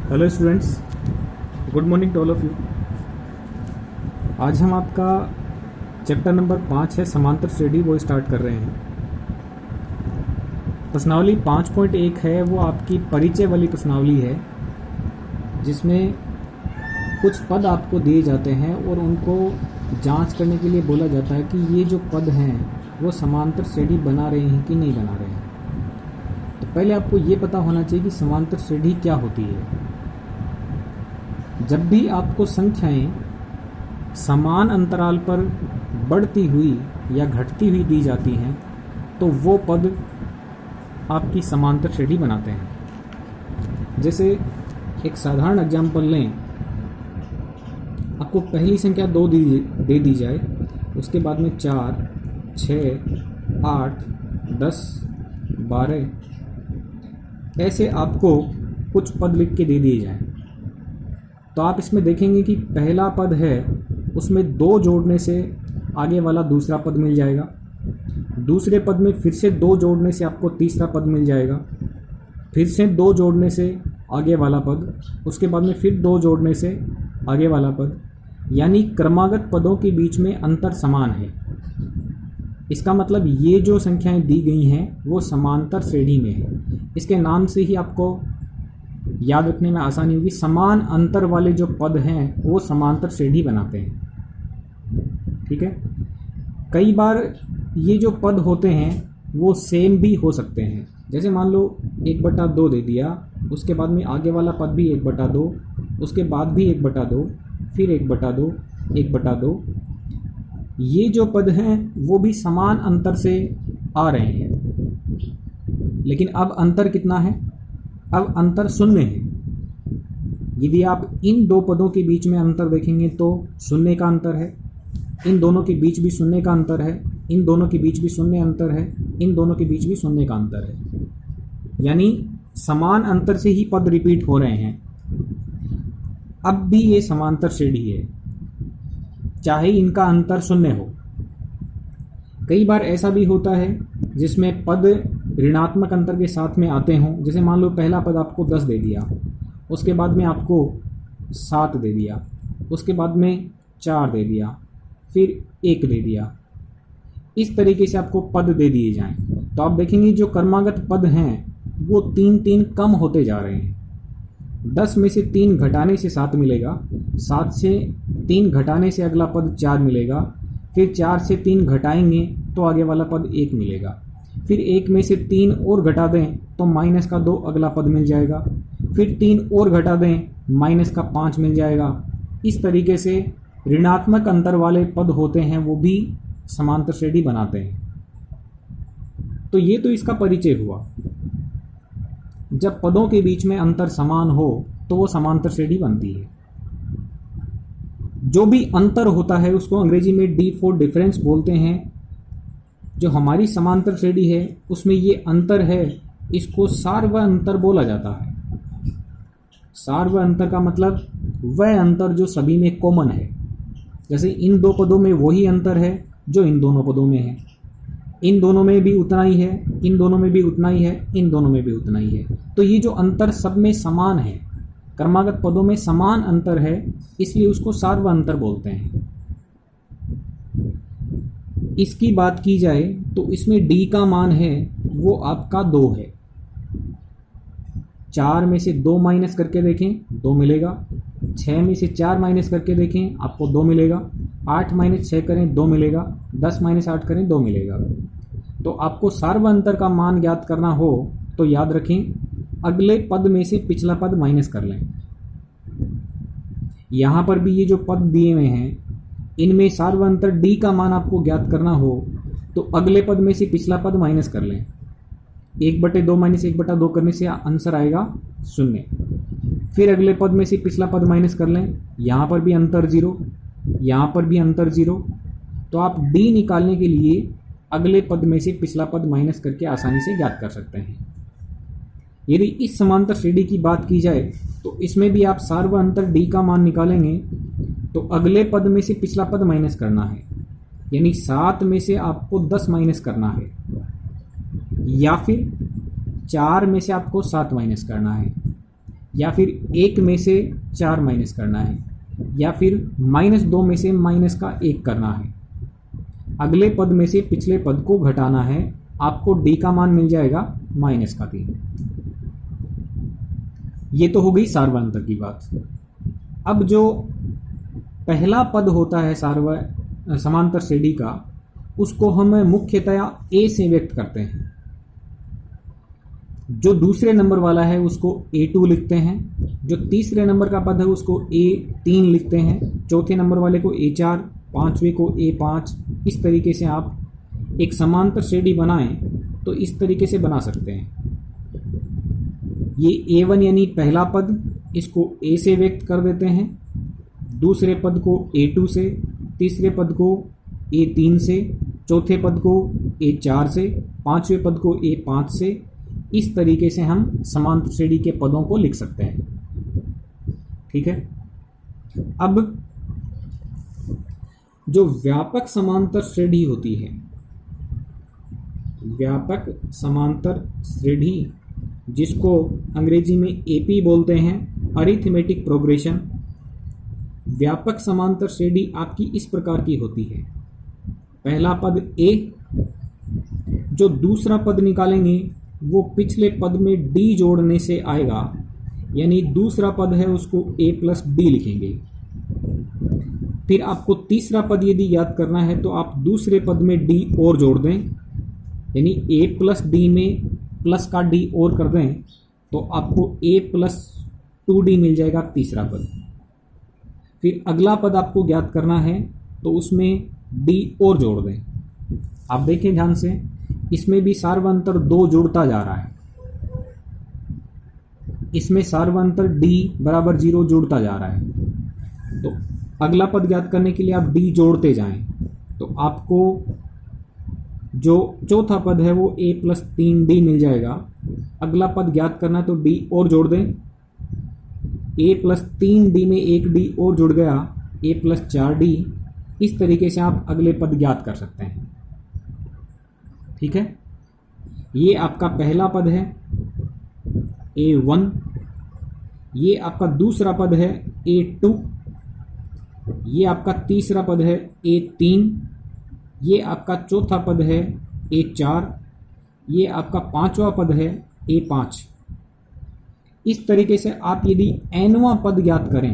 Hello students, good morning to all of you. आज हम आपका चैप्टर नंबर 5 है समांतर श्रेणी, वो स्टार्ट कर रहे हैं। प्रश्नावली 5.1 है, वो आपकी परिचय वाली प्रश्नावली है, जिसमें कुछ पद आपको दिए जाते हैं और उनको जांच करने के लिए बोला जाता है कि ये जो पद हैं वो समांतर श्रेणी बना रहे हैं कि नहीं बना रहे हैं। तो पहले आपको ये पता होना चाहिए कि समांतर श्रेणी क्या होती है। जब भी आपको संख्याएं समान अंतराल पर बढ़ती हुई या घटती हुई दी जाती हैं तो वो पद आपकी समांतर श्रेणी बनाते हैं। जैसे एक साधारण एग्जाम्पल लें, आपको पहली संख्या 2 दे दी जाए, उसके बाद में 4, 6, 8, 10, 12 ऐसे आपको कुछ पद लिख के दे दिए जाएं, तो आप इसमें देखेंगे कि पहला पद है उसमें 2 जोड़ने से आगे वाला दूसरा पद मिल जाएगा, दूसरे पद में फिर से 2 जोड़ने से आपको तीसरा पद मिल जाएगा, फिर से 2 जोड़ने से आगे वाला पद, उसके बाद में फिर 2 जोड़ने से आगे वाला पद। यानी क्रमागत पदों के बीच में अंतर समान है। इसका मतलब ये जो संख्याएं दी गई हैं वो समांतर श्रेणी में है। इसके नाम से ही आपको याद रखने में आसानी होगी। समान अंतर वाले जो पद हैं वो समांतर श्रेणी बनाते हैं। ठीक है। कई बार ये जो पद होते हैं वो सेम भी हो सकते हैं। जैसे मान लो 1/2 दे दिया, उसके बाद में आगे वाला पद भी 1/2, उसके बाद भी 1/2, फिर 1/2, 1/2। ये जो पद हैं वो भी समान अंतर से आ रहे हैं, लेकिन अब अंतर कितना है? अब अंतर 0 है। यदि आप इन 2 पदों के बीच में अंतर देखेंगे तो 0 का अंतर है, इन दोनों के बीच भी 0 का अंतर है, इन दोनों के बीच भी 0 अंतर है, इन दोनों के बीच भी 0 का अंतर है। यानी समान अंतर से ही पद रिपीट हो रहे हैं। अब भी ये समांतर श्रेणी है, चाहे इनका अंतर 0 हो। कई बार ऐसा भी होता है जिसमें पद ऋणात्मक अंतर के साथ में आते हों। जैसे मान लो पहला पद आपको 10 दे दिया, उसके बाद में आपको 7 दे दिया, उसके बाद में 4 दे दिया, फिर 1 दे दिया। इस तरीके से आपको पद दे दिए जाएं तो आप देखेंगे जो क्रमागत पद हैं वो 3-3 कम होते जा रहे हैं। 10 में से 3 घटाने से 7 मिलेगा, 7 से 3 घटाने से अगला पद 4 मिलेगा, फिर 4 से 3 घटाएंगे तो आगे वाला पद 1 मिलेगा, फिर 1 में से 3 और घटा दें तो -2 अगला पद मिल जाएगा, फिर 3 और घटा दें -5 मिल जाएगा। इस तरीके से ऋणात्मक अंतर वाले पद होते हैं वो भी समांतर श्रेणी बनाते हैं। तो ये तो इसका परिचय हुआ। जब पदों के बीच में अंतर समान हो तो वो समांतर श्रेणी बनती है। जो भी अंतर होता है उसको अंग्रेजी में D4 डिफरेंस बोलते हैं। जो हमारी समांतर श्रेणी है उसमें ये अंतर है, इसको सार्व अंतर बोला जाता है। सार्व अंतर का मतलब वह अंतर जो सभी में कॉमन है। जैसे इन 2 पदों में वही अंतर है जो इन दोनों पदों में है, इन दोनों में भी उतना ही है, इन दोनों में भी उतना ही है, इन दोनों में भी उतना ही है। तो ये जो अंतर सब में समान है, क्रमागत पदों में समान अंतर है, इसलिए उसको सार्व अंतर बोलते हैं। इसकी बात की जाए तो इसमें D का मान है वो आपका 2 है। 4 में से 2 माइनस करके देखें 2 मिलेगा, 6 में से 4 माइनस करके देखें आपको 2 मिलेगा, 8 - 6 करें 2 मिलेगा, 10 - 8 करें 2 मिलेगा। तो आपको सार्व अंतर का मान ज्ञात करना हो तो याद रखें, अगले पद में से पिछला पद माइनस कर लें। यहाँ पर भी ये जो पद दिए हुए हैं इनमें सार्व अंतर D का मान आपको ज्ञात करना हो तो अगले पद में से पिछला पद माइनस कर लें। 1/2 - 1/2 करने से आंसर आएगा 0। फिर अगले पद में से पिछला पद माइनस कर लें, यहाँ पर भी अंतर 0, यहाँ पर भी अंतर 0। तो आप D निकालने के लिए अगले पद में से पिछला पद माइनस करके आसानी से ज्ञात कर सकते हैं। यदि इस समांतर श्रेणी की बात की जाए तो इसमें भी आप सार्व अंतर D का मान निकालेंगे तो अगले पद में से पिछला पद माइनस करना है, यानी 7 में से आपको 10 माइनस करना है, या फिर 4 में से आपको 7 माइनस करना है। या फिर 1 में से 4 माइनस करना है, या फिर -2 में से -1 करना है। अगले पद में से पिछले पद को घटाना है। आपको d का मान मिल जाएगा -3। ये तो हो गई सार्वधातुक की बात। अब जो पहला पद होता है समांतर श्रेणी का, उसको हम मुख्यतया a से व्यक्त करते हैं। जो दूसरे नंबर वाला है उसको A2 लिखते हैं, जो तीसरे नंबर का पद है उसको A3 लिखते हैं, चौथे नंबर वाले को A4, पांचवे को A5। इस तरीके से आप एक समांतर श्रेणी बनाएं तो इस तरीके से बना सकते हैं। ये A1 यानी पहला पद, इसको A से व्यक्त कर देते हैं, दूसरे पद को A2 से, तीसरे पद को A3 से, चौथे पद को A4 से, पांचवें पद को A5 से। इस तरीके से हम समांतर श्रेणी के पदों को लिख सकते हैं। ठीक है। अब जो व्यापक समांतर श्रेणी होती है, व्यापक समांतर श्रेणी जिसको अंग्रेजी में AP बोलते हैं, अरिथमेटिक प्रोग्रेशन। व्यापक समांतर श्रेणी आपकी इस प्रकार की होती है। पहला पद A, जो दूसरा पद निकालेंगे वो पिछले पद में D जोड़ने से आएगा, यानी दूसरा पद है उसको A प्लस D लिखेंगे। फिर आपको तीसरा पद यदि याद करना है तो आप दूसरे पद में D और जोड़ दें, यानी A प्लस D में प्लस का D और कर दें तो आपको A प्लस 2D मिल जाएगा तीसरा पद। फिर अगला पद आपको ज्ञात करना है तो उसमें D और जोड़ दें। आप देखें ध्यान से, इसमें भी सार्वधातुक 2 जुड़ता जा रहा है, इसमें सार्वधातुक D बराबर 0 जुड़ता जा रहा है। तो अगला पद ज्ञात करने के लिए आप D जोड़ते जाएं तो आपको जो चौथा पद है वो A प्लस 3D मिल जाएगा। अगला पद ज्ञात करना तो D और जोड़ दें, A प्लस 3D में एक D और जुड़ गया, A प्लस 4D। इस तरीके से आप अगले पद ज्ञात कर सकते हैं। ठीक है। ये आपका पहला पद है A1, ये आपका दूसरा पद है A2, ये आपका तीसरा पद है A3, ये आपका चौथा पद है A4, ये आपका पांचवा पद है A5। इस तरीके से आप यदि nवां पद ज्ञात करें,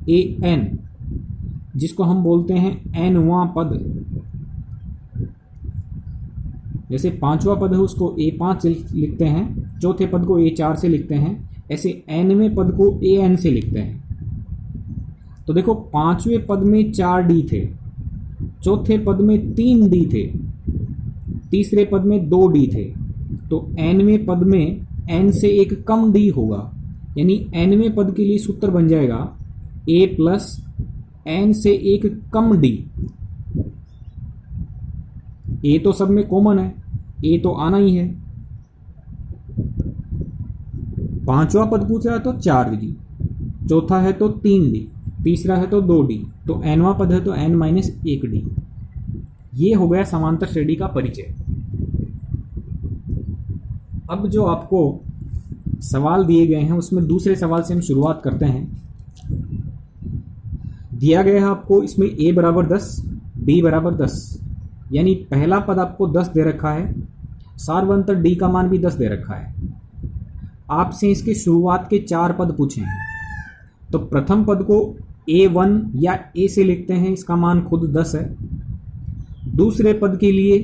AN, जिसको हम बोलते हैं nवां पद, जैसे पांचवा पद है उसको A5 से लिखते हैं, चौथे पद को A4 से लिखते हैं, ऐसे nवें पद को AN से लिखते हैं। तो देखो, पांचवें पद में 4D थे, चौथे पद में 3D थे, तीसरे पद में 2D थे, तो nवें पद में n से एक कम D होगा, यानी nवें पद के लिए सूत्र बन जाएगा A प्लस n से एक कम D। A तो सब में कॉमन है, A तो आना ही है। पांचवा पद पूछ रहा है तो 4D, चौथा है तो 3D, तीसरा है तो 2D, तो nवां पद है तो n माइनस 1D। ये हो गया समांतर श्रेणी का परिचय। अब जो आपको सवाल दिए गए हैं उसमें दूसरे सवाल से हम शुरुआत करते हैं। दिया गया है आपको इसमें A बराबर 10, B बराबर 10, यानी पहला पद आपको 10 दे रखा है, सार्वधातुक D का मान भी 10 दे रखा है। आपसे इसके शुरुआत के 4 पद पूछे हैं, तो प्रथम पद को A1 या A से लिखते हैं, इसका मान खुद 10 है। दूसरे पद के लिए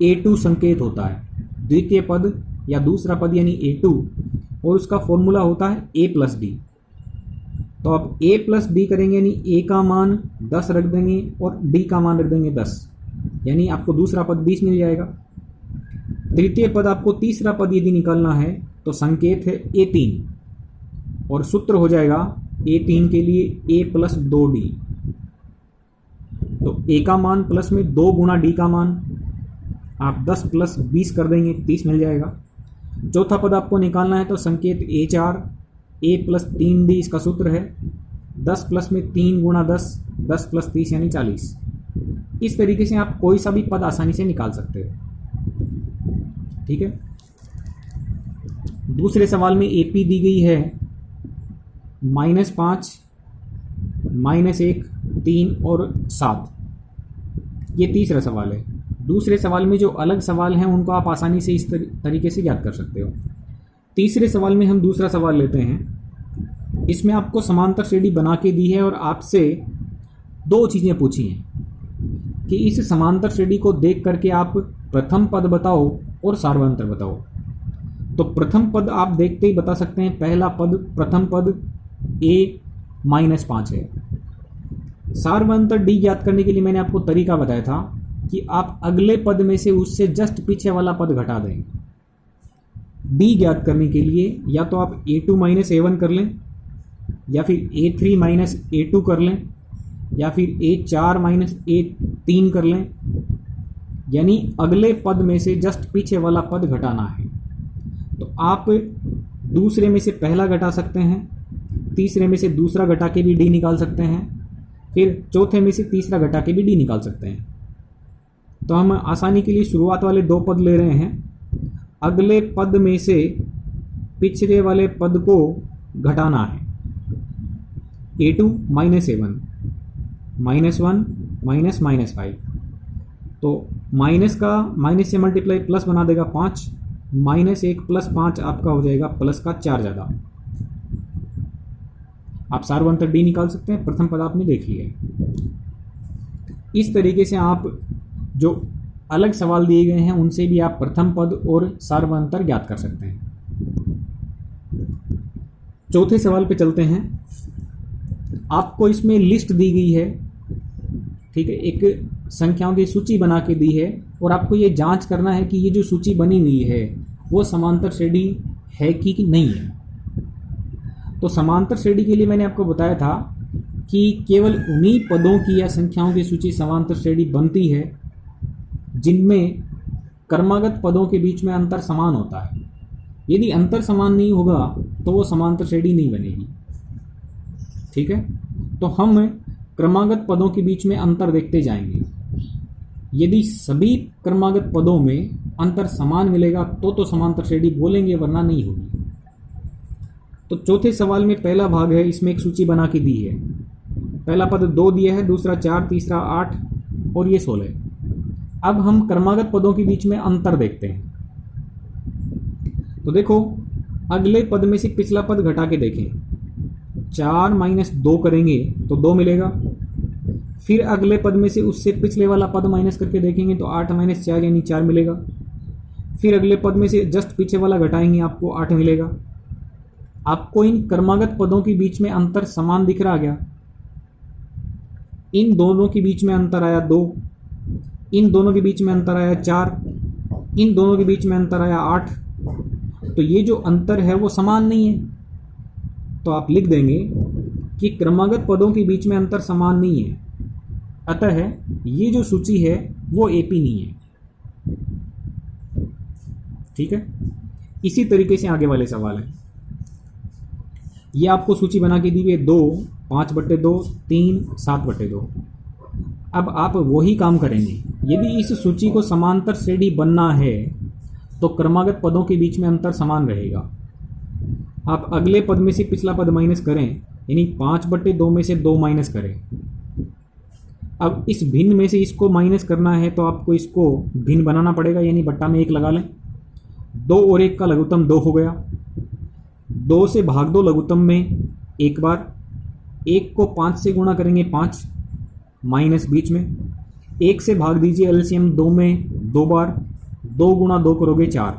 A2 संकेत होता है, द्वितीय पद या दूसरा पद यानी A2, और उसका फॉर्मूला होता है A प्लस D। तो अब A प्लस D करेंगे, यानी A का मान 10 रख देंगे और D का मान रख देंगे 10, यानी आपको दूसरा पद 20 मिल जाएगा। तृतीय पद आपको तीसरा पद यदि निकालना है तो संकेत है A3 और सूत्र हो जाएगा A3 के लिए A प्लस 2D। तो A का मान प्लस में 2 गुना D का मान, आप 10 प्लस 20 कर देंगे, 30 मिल जाएगा। चौथा पद आपको निकालना है तो संकेत A4, A प्लस 3D इसका सूत्र है, 10 प्लस में 3 गुना 10, 10 प्लस 30 यानी 40। इस तरीके से आप कोई सा भी पद आसानी से निकाल सकते हो। ठीक है। दूसरे सवाल में AP दी गई है -5, -1, 3 और 7। ये तीसरा सवाल है। दूसरे सवाल में जो अलग सवाल हैं उनको आप आसानी से इस तरीके से याद कर सकते हो। तीसरे सवाल में हम दूसरा सवाल लेते हैं। इसमें आपको समांतर श्रेणी बना के दी है और आपसे दो चीज़ें पूछी हैं कि इस समांतर श्रेणी को देख करके आप प्रथम पद बताओ और सार्वंतर बताओ। तो प्रथम पद आप देखते ही बता सकते हैं। पहला पद, प्रथम पद A -5 है। सार्वंतर D ज्ञात करने के लिए मैंने आपको तरीका बताया था कि आप अगले पद में से उससे जस्ट पीछे वाला पद घटा दें। D ज्ञात करने के लिए या तो आप A2 - A1 कर लें, या फिर A3 - A2 कर लें, या फिर A4 - A3 कर लें। यानी अगले पद में से जस्ट पीछे वाला पद घटाना है। तो आप दूसरे में से पहला घटा सकते हैं, तीसरे में से दूसरा घटा के भी D निकाल सकते हैं, फिर चौथे में से तीसरा घटा के भी D निकाल सकते हैं। तो हम आसानी के लिए शुरुआत वाले दो पद ले रहे हैं। अगले पद में से पिछले वाले पद को घटाना है। A2 - A1, -1 -5। तो माइनस का माइनस से मल्टीप्लाई प्लस बना देगा 5, -1 + 5 आपका हो जाएगा प्लस का 4 ज़्यादा। आप सार्वंतर D निकाल सकते हैं। प्रथम पद आपने देख लिया है। इस तरीके से आप जो अलग सवाल दिए गए हैं उनसे भी आप प्रथम पद और सार्वंतर ज्ञात कर सकते हैं। चौथे सवाल पे चलते हैं। आपको इसमें लिस्ट दी गई है, ठीक है, एक संख्याओं की सूची बना के दी है और आपको ये जांच करना है कि ये जो सूची बनी हुई है वो समांतर श्रेणी है कि नहीं है। तो समांतर श्रेणी के लिए मैंने आपको बताया था कि केवल उन्हीं पदों की या संख्याओं की सूची समांतर श्रेणी बनती है जिनमें क्रमागत पदों के बीच में अंतर समान होता है। यदि अंतर समान नहीं होगा तो वो समांतर श्रेणी नहीं बनेगी। ठीक है, तो हम क्रमागत पदों के बीच में अंतर देखते जाएंगे। यदि सभी क्रमागत पदों में अंतर समान मिलेगा तो समांतर श्रेणी बोलेंगे, वरना नहीं होगी। तो चौथे सवाल में पहला भाग है, इसमें एक सूची बना के दी है। पहला पद 2 दिया है, दूसरा 4, तीसरा 8 और ये 16। अब हम क्रमागत पदों के बीच में अंतर देखते हैं। तो देखो, अगले पद में से पिछला पद घटा के देखें। 4 - 2 करेंगे तो 2 मिलेगा। फिर अगले पद में से उससे पिछले वाला पद माइनस करके देखेंगे तो 8 - 4 यानी 4 मिलेगा। फिर अगले पद में से जस्ट पीछे वाला घटाएंगे, आपको 8 मिलेगा। आपको इन क्रमागत पदों के बीच में अंतर समान दिख रहा गया। इन दोनों के बीच में अंतर आया 2, इन दोनों के बीच में अंतर आया 4, इन दोनों के बीच में अंतर आया 8। तो ये जो अंतर है वो समान नहीं है। तो आप लिख देंगे कि क्रमागत पदों के बीच में अंतर समान नहीं है, अतः ये जो सूची है वो AP नहीं है। ठीक है, इसी तरीके से आगे वाले सवाल है। ये आपको सूची बना के दी है 2, 5/2, 3, 7/2। अब आप वही काम करेंगे। यदि इस सूची को समांतर श्रेणी बनना है तो क्रमागत पदों के बीच में अंतर समान रहेगा। आप अगले पद में से पिछला पद माइनस करें, यानी 5/2 में से 2 माइनस करें। अब इस भिन्न में से इसको माइनस करना है तो आपको इसको भिन्न बनाना पड़ेगा, यानी बट्टा में 1 लगा लें। 2 और 1 का लघुत्तम 2 हो गया। 2 से भाग दो लघुत्तम में एक बार। 1 को 5 से गुणा करेंगे 5, माइनस बीच में। 1 से भाग दीजिए एलसीएम 2 में 2 बार। 2 × 2 करोगे 4,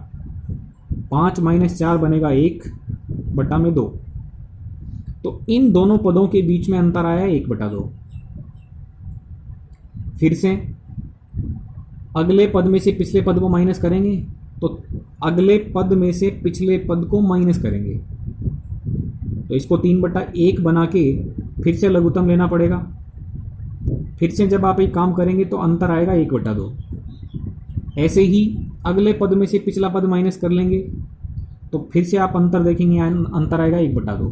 5 - 4 बनेगा 1/2। तो इन दोनों पदों के बीच में अंतर आया 1/2। फिर से अगले पद में से पिछले पद को माइनस करेंगे तो अगले पद में से पिछले पद को माइनस करेंगे। तो इसको 3/1 बना के फिर से लघुत्तम लेना पड़ेगा। फिर से जब आप एक काम करेंगे तो अंतर आएगा 1/2। ऐसे ही अगले पद में से पिछला पद माइनस कर लेंगे तो फिर से आप अंतर देखेंगे, अंतर आएगा 1/2।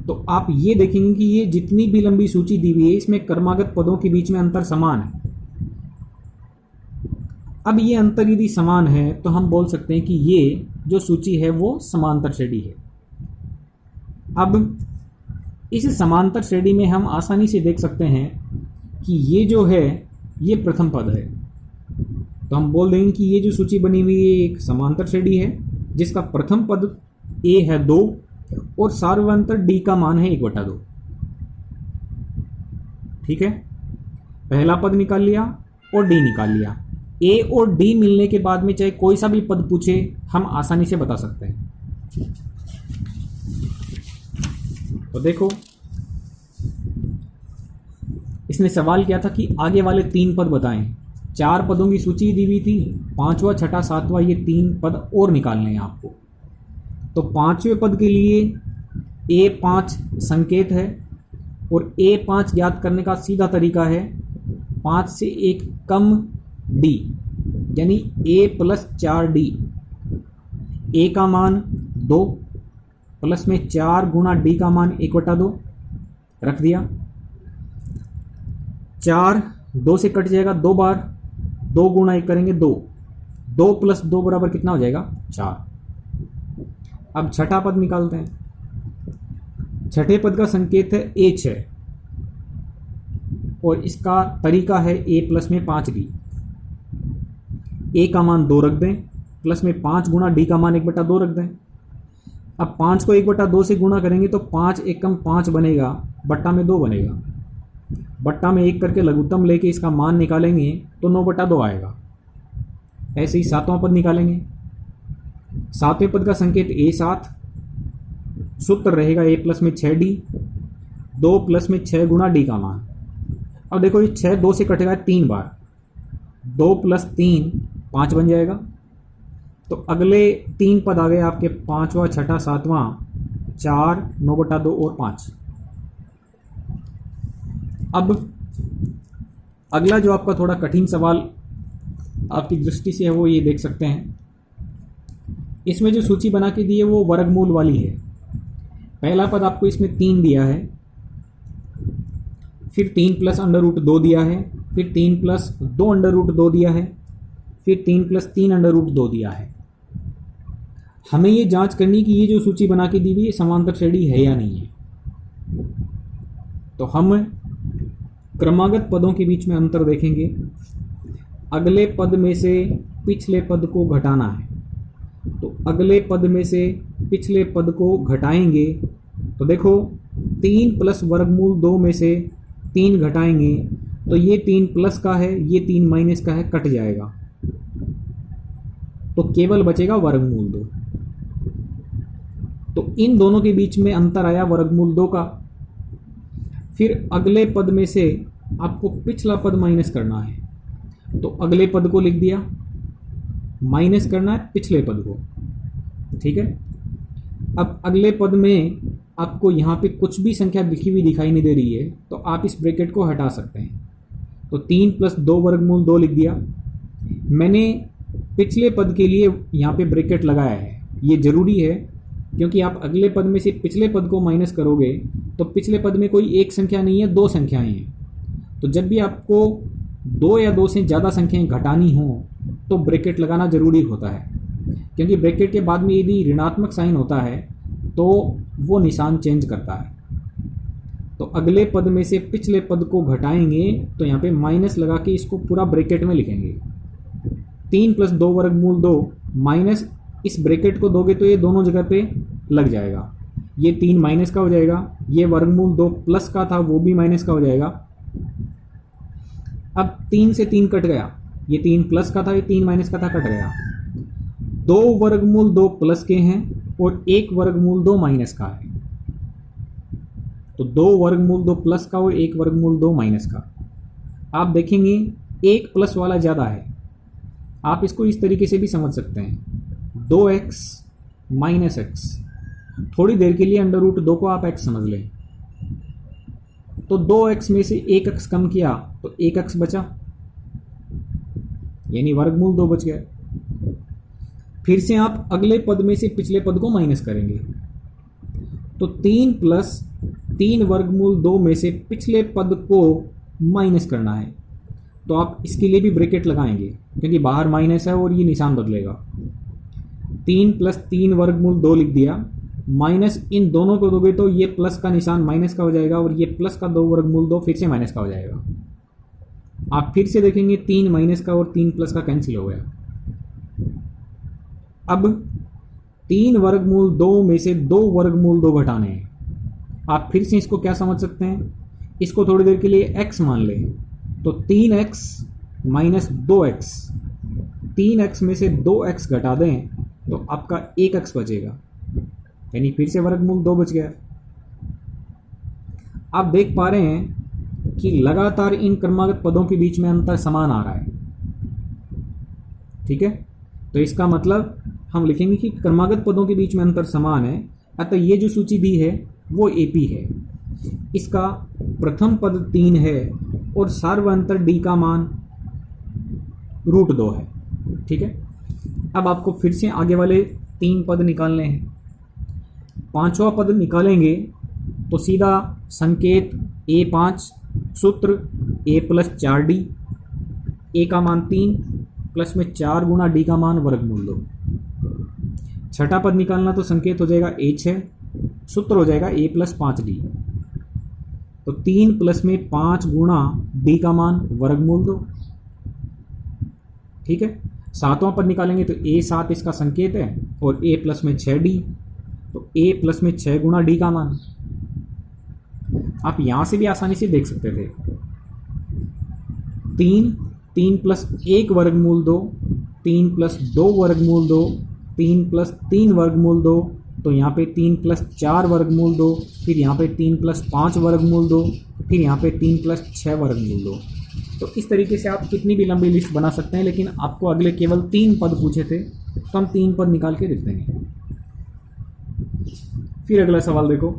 तो आप ये देखेंगे कि ये जितनी भी लंबी सूची दी हुई है इसमें क्रमागत पदों के बीच में अंतर समान है। अब ये अंतर यदि समान है तो हम बोल सकते हैं कि ये जो सूची है वो समांतर श्रेणी है। अब इस समांतर श्रेणी में हम आसानी से देख सकते हैं कि ये जो है ये प्रथम पद है, तो हम बोल देंगे कि ये जो सूची बनी हुई है एक समांतर श्रेणी है जिसका प्रथम पद a है 2 और सार्वंतर d का मान है 1/2। ठीक है, पहला पद निकाल लिया और d निकाल लिया। a और d मिलने के बाद में चाहे कोई सा भी पद पूछे हम आसानी से बता सकते हैं। तो देखो, इसने सवाल किया था कि आगे वाले 3 पद बताएं। 4 पदों की सूची दी हुई थी, 5वां 6वां 7वां ये 3 पद और निकालने हैं आपको। तो 5वें पद के लिए A5 संकेत है और A5 ज्ञात करने का सीधा तरीका है 5 से 1 कम D यानी A + 4D। A का मान 2 प्लस में 4 गुना D का मान 1/2 रख दिया। 4 2 से कट जाएगा 2 बार, 2 गुना 1 करेंगे 2, 2 + 2 बराबर कितना हो जाएगा 4। अब छठा पद निकालते हैं। छठे पद का संकेत है A6 और इसका तरीका है A प्लस में 5D। A का मान 2 रख दें, प्लस में 5 गुना D का मान 1/2 रख दें। अब 5 को 1/2 से गुणा करेंगे तो 5 एकम 5 बनेगा, बट्टा में 2 बनेगा। बट्टा में 1 करके लघुत्तम लेके इसका मान निकालेंगे तो 9/2 आएगा। ऐसे ही 7वां पद निकालेंगे। 7वें पद का संकेत A7, सूत्र रहेगा A प्लस में 6D, 2 प्लस में 6 गुना D का मान। अब देखो ये 6 2 से कटेगा 3 बार, 2 + 3 5 बन जाएगा। तो अगले 3 पद आ गए आपके 5वां 6वां 7वां, 4 9/2 और 5। अब अगला जो आपका थोड़ा कठिन सवाल आपकी दृष्टि से है वो ये देख सकते हैं। इसमें जो सूची बना के दी है वो वर्गमूल वाली है। पहला पद आपको इसमें 3 दिया है, फिर 3 + √2 दिया है, फिर 3 + 2 √2 दिया है, फिर 3 + 3 √2 दिया है। हमें ये जांच करनी कि ये जो सूची बना के दी हुई है समांतर श्रेणी है या नहीं है। तो हम क्रमागत पदों के बीच में अंतर देखेंगे। अगले पद में से पिछले पद को घटाना है, तो अगले पद में से पिछले पद को घटाएंगे। तो देखो 3 + वर्गमूल 2 में से 3 घटाएंगे तो ये 3 प्लस का है, ये 3 माइनस का है, कट जाएगा तो केवल बचेगा वर्गमूल 2। तो इन दोनों के बीच में अंतर आया वर्गमूल 2 का। फिर अगले पद में से आपको पिछला पद माइनस करना है, तो अगले पद को लिख दिया, माइनस करना है पिछले पद को। ठीक है, अब अगले पद में आपको यहाँ पे कुछ भी संख्या लिखी हुई दिखाई नहीं दे रही है तो आप इस ब्रैकेट को हटा सकते हैं। तो 3 + 2 वर्गमूल 2 लिख दिया। मैंने पिछले पद के लिए यहाँ पे ब्रैकेट लगाया है, ये जरूरी है क्योंकि आप अगले पद में से पिछले पद को माइनस करोगे तो पिछले पद में कोई एक संख्या नहीं है, 2 संख्याएं हैं। तो जब भी आपको 2 या 2 से ज़्यादा संख्याएं घटानी हो तो ब्रैकेट लगाना जरूरी होता है, क्योंकि ब्रैकेट के बाद में यदि ऋणात्मक साइन होता है तो वो निशान चेंज करता है। तो अगले पद में से पिछले पद को घटाएंगे तो यहाँ पे माइनस लगा के इसको पूरा ब्रैकेट में लिखेंगे। 3 + 2 वर्गमूल 2 माइनस इस ब्रैकेट को दोगे तो ये दोनों जगह पे लग जाएगा। ये 3 माइनस का हो जाएगा, ये वर्गमूल 2 प्लस का था वो भी माइनस का हो जाएगा। अब 3 से 3 कट गया, ये 3 प्लस का था, ये 3 माइनस का था, कट गया। 2 वर्गमूल 2 प्लस के हैं और 1 वर्गमूल 2 माइनस का है। तो 2 वर्गमूल 2 प्लस का और 1 वर्गमूल 2 माइनस का। आप देखेंगे 1 प्लस वाला ज़्यादा है। आप इसको इस तरीके से भी समझ सकते हैं, 2x - x। थोड़ी देर के लिए √2 को आप x समझ लें। तो 2x में से 1x कम किया तो 1x बचा, यानी वर्गमूल 2 बच गया। फिर से आप अगले पद में से पिछले पद को माइनस करेंगे तो 3 + 3 वर्गमूल 2 में से पिछले पद को माइनस करना है। तो आप इसके लिए भी ब्रैकेट लगाएंगे क्योंकि बाहर माइनस है और ये निशान बदलेगा। 3 प्लस 3 वर्गमूल 2 लिख दिया, माइनस इन दोनों को दोगे तो ये प्लस का निशान माइनस का हो जाएगा और ये प्लस का 2 वर्गमूल 2 फिर से माइनस का हो जाएगा। आप फिर से देखेंगे 3 माइनस का और 3 प्लस का कैंसिल हो गया। अब 3 वर्गमूल 2 में से 2 वर्गमूल 2 घटाने हैं। आप फिर से इसको क्या समझ सकते हैं, इसको थोड़ी देर के लिए x मान लें तो 3x माइनस 2x, 3x में से 2x घटा दें तो आपका 1x बचेगा, यानी फिर से वर्गमूल 2 बच गया। आप देख पा रहे हैं कि लगातार इन क्रमागत पदों के बीच में अंतर समान आ रहा है। ठीक है, तो इसका मतलब हम लिखेंगे कि क्रमागत पदों के बीच में अंतर समान है, अतः ये जो सूची दी है वो एपी है। इसका प्रथम पद 3 है और सार्वअंतर डी का मान √2 है। ठीक है, अब आपको फिर से आगे वाले 3 पद निकालने हैं। 5वां पद निकालेंगे तो सीधा संकेत A5, सूत्र A + 4D, A का मान 3 प्लस में 4 गुणा D का मान वर्गमूल 2। छठा पद निकालना तो संकेत हो जाएगा A6, सूत्र हो जाएगा A + 5D, तो 3 प्लस में 5 गुणा D का मान वर्गमूल 2। ठीक है, 7वां पद निकालेंगे तो A7 इसका संकेत है और A प्लस में 6D, तो A प्लस में 6 गुणा D का मान। आप यहां से भी आसानी से देख सकते थे, 3 प्लस 1 वर्गमूल 2, 3 प्लस 2 वर्गमूल 2, 3 प्लस 3 वर्गमूल 2, तो यहाँ पे 3 प्लस 4 वर्गमूल 2, फिर यहाँ पे 3 प्लस 5 वर्गमूल 2, फिर यहाँ पे 3 प्लस 6 वर्गमूल 2। तो इस तरीके से आप कितनी भी लंबी लिस्ट बना सकते हैं, लेकिन आपको अगले केवल 3 पद पूछे थे तो हम 3 पद निकाल के लिख देंगे। फिर अगला सवाल देखो,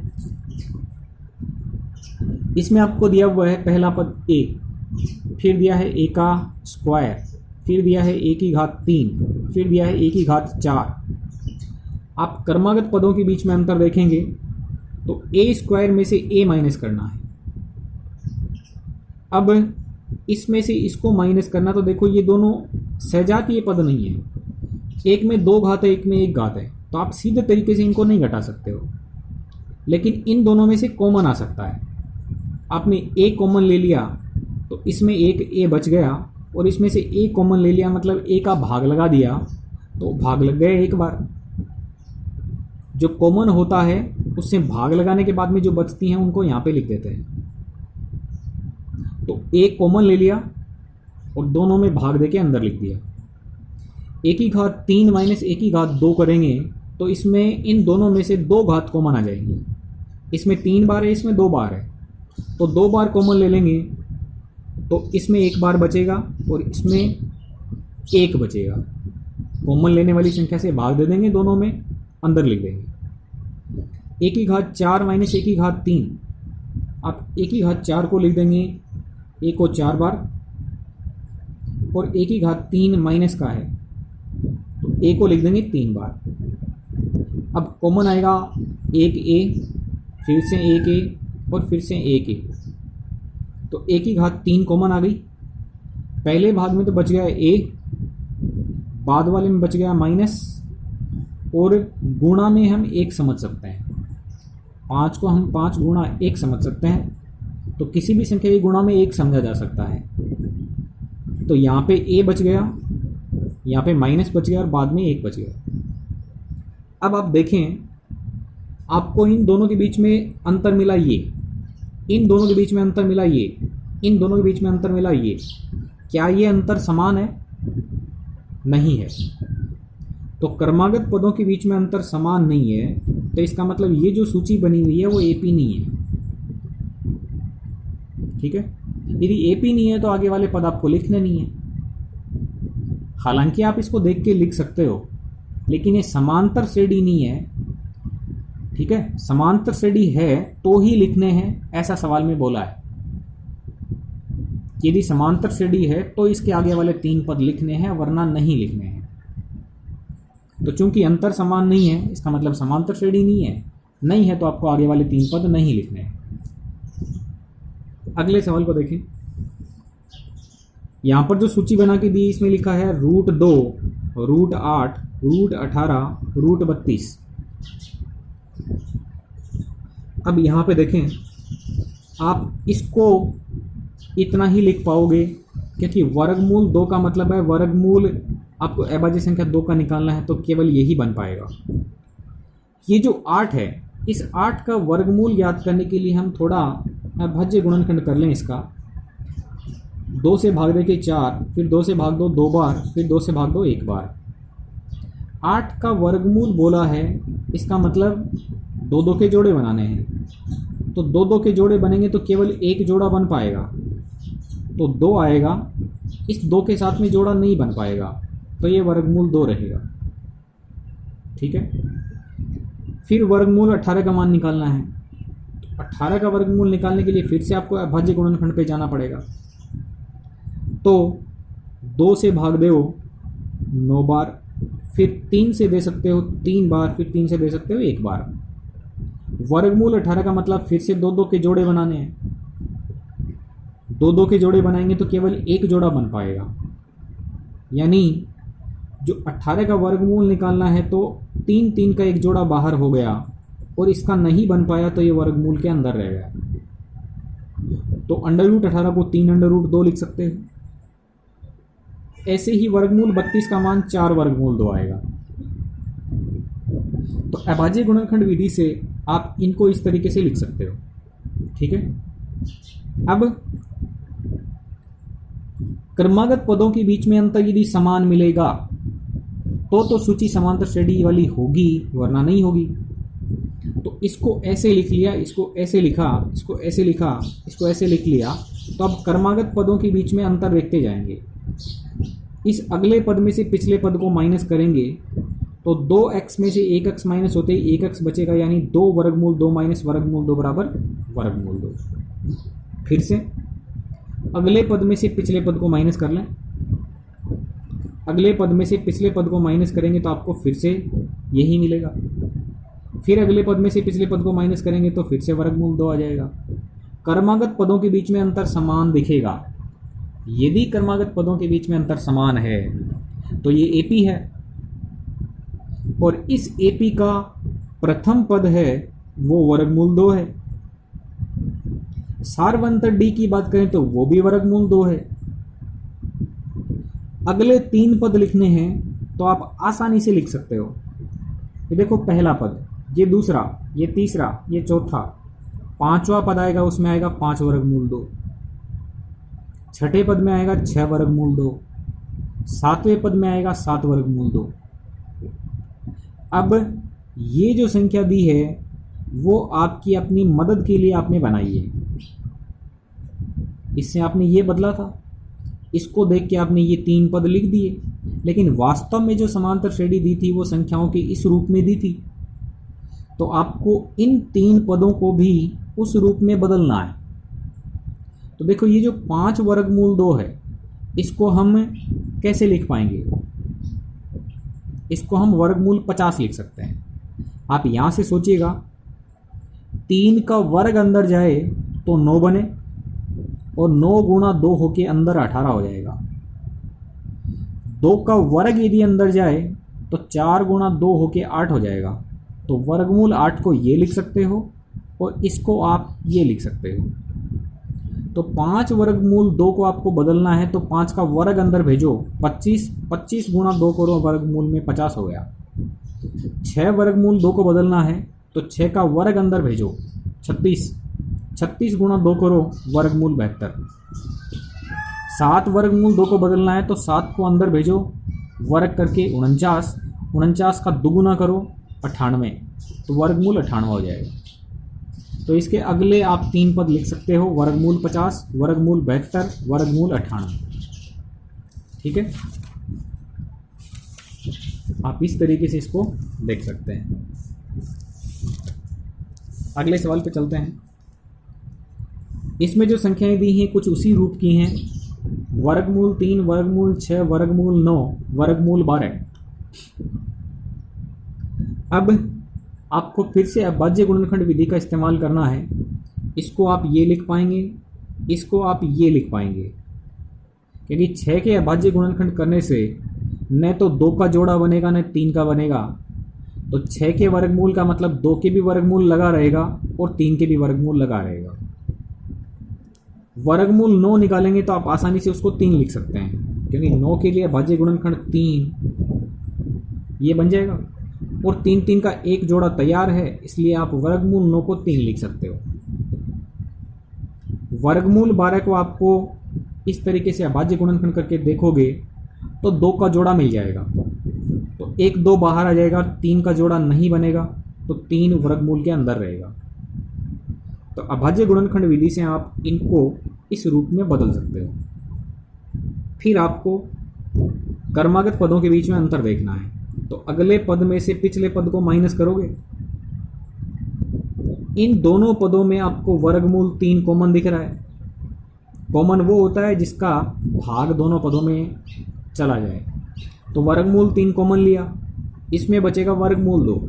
इसमें आपको दिया हुआ है पहला पद a, फिर दिया है a का स्क्वायर, फिर दिया है a की घात 3, फिर दिया है a की घात 4। आप क्रमागत पदों के बीच में अंतर देखेंगे तो a स्क्वायर में से a माइनस करना है। अब इसमें से इसको माइनस करना, तो देखो ये दोनों सजातीय पद नहीं है, एक में 2 घात है, एक में 1 घात है, तो आप सीधे तरीके से इनको नहीं घटा सकते हो, लेकिन इन दोनों में से कॉमन आ सकता है। आपने a कॉमन ले लिया तो इसमें एक a बच गया, और इसमें से a कॉमन ले लिया मतलब a का भाग लगा दिया तो भाग लग गया एक बार। जो कॉमन होता है उससे भाग लगाने के बाद में जो बचती हैं उनको यहाँ पे लिख देते हैं। तो a कॉमन ले लिया और दोनों में भाग देके अंदर लिख दिया। a की घात 3 माइनस a की घात 2 करेंगे तो इसमें इन दोनों में से 2 घात कॉमन आ जाएंगी। इसमें 3 बार है, इसमें 2 बार है, तो 2 बार कॉमन ले लेंगे तो इसमें 1 बार बचेगा और इसमें 1 बचेगा। कॉमन लेने वाली संख्या से भाग दे देंगे, दोनों में अंदर लिख देंगे। a की घात 4 माइनस a की घात 3, आप a की घात 4 को लिख देंगे a को 4 बार, और a की घात 3 माइनस का है तो a को लिख देंगे 3 बार। अब कॉमन आएगा 1a, फिर से 1a और फिर से 1a, तो a की घात 3 कॉमन आ गई। पहले भाग में तो बच गया a, बाद वाले में बच गया माइनस, और गुणा में हम 1 समझ सकते हैं, 5 को हम 5 गुणा 1 समझ सकते हैं, तो किसी भी संख्या के गुणा में 1 समझा जा सकता है। तो यहाँ पे a बच गया, यहाँ पे माइनस बच गया और बाद में 1 बच गया। अब आप देखें, आपको इन दोनों के बीच में अंतर मिला ये, इन दोनों के बीच में अंतर मिला ये, इन दोनों के बीच में अंतर मिला ये। क्या ये अंतर समान है? नहीं है। तो क्रमागत पदों के बीच में अंतर समान नहीं है, तो इसका मतलब ये जो सूची बनी हुई है वो एपी नहीं है। ठीक है, यदि एपी नहीं है तो आगे वाले पद आपको लिखने नहीं है। हालांकि आप इसको देख के लिख सकते हो, लेकिन ये समांतर श्रेणी नहीं है। ठीक है, समांतर श्रेणी है तो ही लिखने हैं, ऐसा सवाल में बोला है। यदि समांतर श्रेणी है तो इसके आगे वाले 3 पद लिखने हैं, वरना नहीं लिखने हैं। तो चूंकि अंतर समान नहीं है, इसका मतलब समांतर श्रेणी नहीं है, नहीं है तो आपको आगे वाले 3 पद नहीं लिखने हैं। अगले सवाल को देखें। यहां पर जो सूची बना के दी इसमें लिखा है √2, √8 √18 √32। अब यहाँ पे देखें, आप इसको इतना ही लिख पाओगे क्योंकि वर्गमूल 2 का मतलब है वर्गमूल आपको अभाज्य संख्या 2 का निकालना है, तो केवल यही बन पाएगा। ये जो 8 है, इस 8 का वर्गमूल याद करने के लिए हम थोड़ा अभाज्य गुणनखंड कर लें इसका। 2 से भाग दे के 4, फिर 2 से भाग दो 2 बार, फिर 2 से भाग दो 1 बार। 8 का वर्गमूल बोला है, इसका मतलब 2 के जोड़े बनाने हैं। तो 2 के जोड़े बनेंगे तो केवल एक जोड़ा बन पाएगा, तो 2 आएगा। इस 2 के साथ में जोड़ा नहीं बन पाएगा, तो ये वर्गमूल 2 रहेगा। ठीक है। फिर वर्गमूल 18 का मान निकालना है। 18 का वर्गमूल निकालने के लिए फिर से आपको अभाज्य गुणनखंड पे जाना पड़ेगा। तो 2 से भाग दो 9 बार, फिर 3 से दे सकते हो 3 बार, फिर 3 से दे सकते हो 1 बार। वर्गमूल 18 का मतलब फिर से 2 के जोड़े बनाने हैं। 2 के जोड़े बनाएंगे तो केवल एक जोड़ा बन पाएगा, यानी जो 18 का वर्गमूल निकालना है तो 3 का एक जोड़ा बाहर हो गया और इसका नहीं बन पाया, तो ये वर्गमूल के अंदर रह गया। तो √18 को 3√2 लिख सकते हैं। ऐसे ही वर्गमूल 32 का मान 4 वर्गमूल 2 आएगा। तो अभाज्य गुणनखंड विधि से आप इनको इस तरीके से लिख सकते हो। ठीक है। अब क्रमागत पदों के बीच में अंतर यदि समान मिलेगा तो सूची समांतर श्रेणी वाली होगी, वरना नहीं होगी। तो इसको ऐसे लिख लिया, इसको ऐसे लिखा, इसको ऐसे लिखा, इसको ऐसे लिख लिया। तो अब क्रमागत पदों के बीच में अंतर देखते जाएंगे। इस अगले पद में से पिछले पद को माइनस करेंगे तो 2x में से 1x माइनस होते ही 1x बचेगा, यानी 2 वर्गमूल 2 माइनस वर्गमूल 2 बराबर वर्गमूल 2। फिर से अगले पद में से पिछले पद को माइनस कर लें। अगले पद में से पिछले पद को माइनस करेंगे तो आपको फिर से यही मिलेगा। फिर अगले पद में से पिछले पद को माइनस करेंगे तो फिर से वर्गमूल 2 आ जाएगा। क्रमागत पदों के बीच में अंतर समान दिखेगा। यदि क्रमागत पदों के बीच में अंतर समान है तो ये एपी है, और इस एपी का प्रथम पद है वो वर्गमूल 2 है। सार्वंतर डी की बात करें तो वो भी वर्गमूल 2 है। अगले 3 पद लिखने हैं तो आप आसानी से लिख सकते हो। ये देखो, पहला पद, ये दूसरा, ये तीसरा, ये चौथा, 5वां पद आएगा, उसमें आएगा 5 वर्गमूल 2। छठे पद में आएगा 6 वर्गमूल 2। 7वें पद में आएगा 7 वर्गमूल 2। अब ये जो संख्या दी है वो आपकी अपनी मदद के लिए आपने बनाई है। इससे आपने ये बदला था, इसको देख के आपने ये 3 पद लिख दिए, लेकिन वास्तव में जो समांतर श्रेणी दी थी वो संख्याओं के इस रूप में दी थी। तो आपको इन 3 पदों को भी उस रूप में बदलना है। तो देखो, ये जो 5 वर्गमूल 2 है, इसको हम कैसे लिख पाएंगे? इसको हम वर्गमूल 50 लिख सकते हैं। आप यहाँ से सोचिएगा, 3 का वर्ग अंदर जाए तो 9 बने, और 9 गुणा 2 होके अंदर 18 हो जाएगा। 2 का वर्ग यदि अंदर जाए तो 4 गुणा 2 होके 8 हो जाएगा। तो वर्गमूल 8 को ये लिख सकते हो और इसको आप ये लिख सकते हो। तो 5 वर्गमूल 2 को आपको बदलना है तो 5 का वर्ग अंदर भेजो, 25 गुणा 2 करो, वर्गमूल में 50 हो गया। 6 वर्गमूल 2 को बदलना है तो 6 का वर्ग अंदर भेजो, 36 गुणा 2 करो, वर्गमूल 72। 7 वर्गमूल 2 को बदलना है तो 7 को अंदर भेजो, वर्ग करके 49 का दुगुना करो, 98, तो वर्गमूल 98 हो जाएगा। तो इसके अगले आप 3 पद लिख सकते हो, वर्गमूल 50, वर्गमूल 72, वर्गमूल 98। ठीक है, आप इस तरीके से इसको देख सकते हैं। अगले सवाल पे चलते हैं। इसमें जो संख्याएं दी हैं कुछ उसी रूप की हैं, वर्गमूल 3, वर्गमूल 6, वर्गमूल 9, वर्गमूल 12। अब आपको फिर से अभाज्य गुणनखंड विधि का इस्तेमाल करना है। इसको आप ये लिख पाएंगे, इसको आप ये लिख पाएंगे, क्योंकि 6 के अभाज्य गुणनखंड करने से न तो 2 का जोड़ा बनेगा न 3 का बनेगा। तो 6 के वर्गमूल का मतलब 2 के भी वर्गमूल लगा रहेगा और 3 के भी वर्गमूल लगा रहेगा। वर्गमूल 9 निकालेंगे तो आप आसानी से उसको 3 लिख सकते हैं, क्योंकि 9 के लिए अभाज्य गुणनखंड 3 ये बन जाएगा और 3 का एक जोड़ा तैयार है, इसलिए आप वर्गमूल 9 को 3 लिख सकते हो। वर्गमूल 12 को आपको इस तरीके से अभाज्य गुणनखंड करके देखोगे तो 2 का जोड़ा मिल जाएगा, तो 1 2 बाहर आ जाएगा, 3 का जोड़ा नहीं बनेगा, तो 3 वर्गमूल के अंदर रहेगा। तो अभाज्य गुणनखंड विधि से आप इनको इस रूप में बदल सकते हो। फिर आपको क्रमागत पदों के बीच में अंतर देखना है, तो अगले पद में से पिछले पद को माइनस करोगे। इन दोनों पदों में आपको वर्गमूल 3 कॉमन दिख रहा है। कॉमन वो होता है जिसका भाग दोनों पदों में चला जाए। तो वर्गमूल 3 कॉमन लिया, इसमें बचेगा वर्गमूल 2।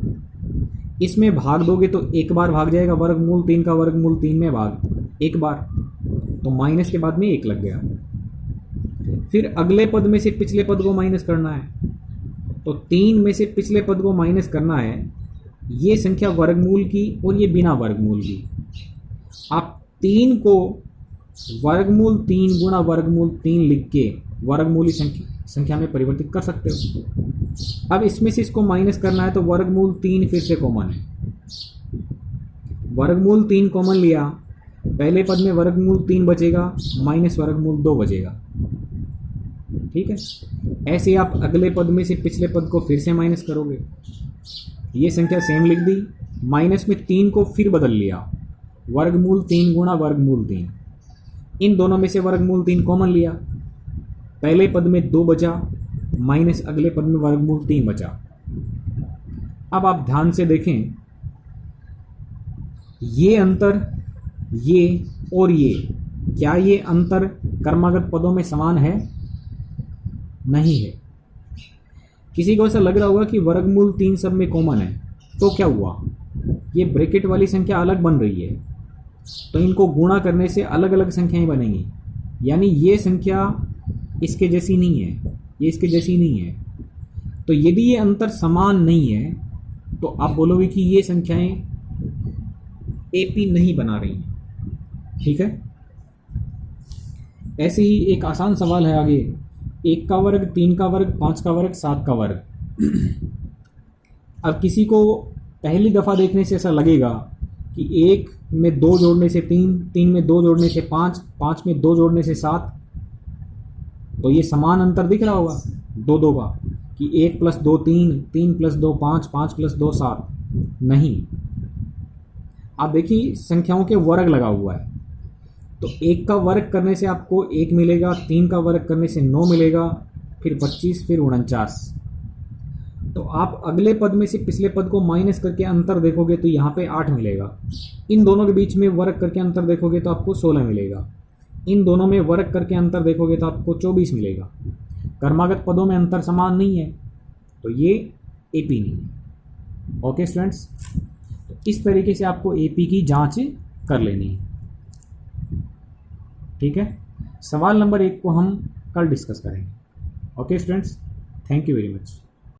इसमें भाग दोगे तो एक बार भाग जाएगा, वर्गमूल 3 का वर्गमूल 3 में भाग एक बार, तो माइनस के बाद में 1 लग गया। फिर अगले पद में से पिछले पद को माइनस करना है, तो 3 में से पिछले पद को माइनस करना है। ये संख्या वर्गमूल की और ये बिना वर्गमूल की। आप 3 को वर्गमूल 3 गुणा वर्गमूल 3 लिख के वर्गमूली संख्या में परिवर्तित कर सकते हो। अब इसमें से इसको माइनस करना है, तो वर्गमूल 3 फिर से कॉमन है। वर्गमूल 3 कॉमन लिया, पहले पद में वर्गमूल 3 बचेगा माइनस वर्गमूल 2 बचेगा। ठीक है, ऐसे आप अगले पद में से पिछले पद को फिर से माइनस करोगे। ये संख्या सेम लिख दी, माइनस में 3 को फिर बदल लिया, वर्गमूल 3 गुणा वर्गमूल 3। इन दोनों में से वर्गमूल 3 कॉमन लिया, पहले पद में 2 बचा माइनस अगले पद में वर्गमूल 3 बचा। अब आप ध्यान से देखें, ये अंतर, ये और ये, क्या ये अंतर क्रमागत पदों में समान है? नहीं है। किसी को ऐसा लग रहा होगा कि वर्गमूल 3 सब में कॉमन है, तो क्या हुआ, ये ब्रैकेट वाली संख्या अलग बन रही है, तो इनको गुणा करने से अलग अलग संख्याएं बनेंगी, यानी ये संख्या इसके जैसी नहीं है, ये इसके जैसी नहीं है। तो यदि ये अंतर समान नहीं है तो आप बोलोगे कि ये संख्याएं एपी नहीं बना रही हैं। ठीक है, ऐसे ही एक आसान सवाल है आगे, 1 का वर्ग, 3 का वर्ग, 5 का वर्ग, 7 का वर्ग। अब किसी को पहली दफ़ा देखने से ऐसा लगेगा कि 1 में 2 जोड़ने से 3, 3 में 2 जोड़ने से 5, 5 में 2 जोड़ने से 7, तो ये समान अंतर दिख रहा होगा 2 2 का, कि 1 + 2 3, 3 + 2 5, 5 + 2 7। नहीं, आप देखिए संख्याओं के वर्ग लगा हुआ है, तो 1 का वर्ग करने से आपको 1 मिलेगा, 3 का वर्ग करने से 9 मिलेगा, फिर 25, फिर 49। तो आप अगले पद में से पिछले पद को माइनस करके अंतर देखोगे तो यहाँ पे 8 मिलेगा। इन दोनों के बीच में वर्ग करके अंतर देखोगे तो आपको 16 मिलेगा। इन दोनों में वर्ग करके अंतर देखोगे तो आपको 24 मिलेगा। क्रमागत पदों में अंतर समान नहीं है, तो ये एपी नहीं है। ओके स्टूडेंट्स, तो इस तरीके से आपको एपी की जांच कर लेनी है। ठीक है, सवाल नंबर 1 को हम कल डिस्कस करेंगे। Okay students, thank you very much.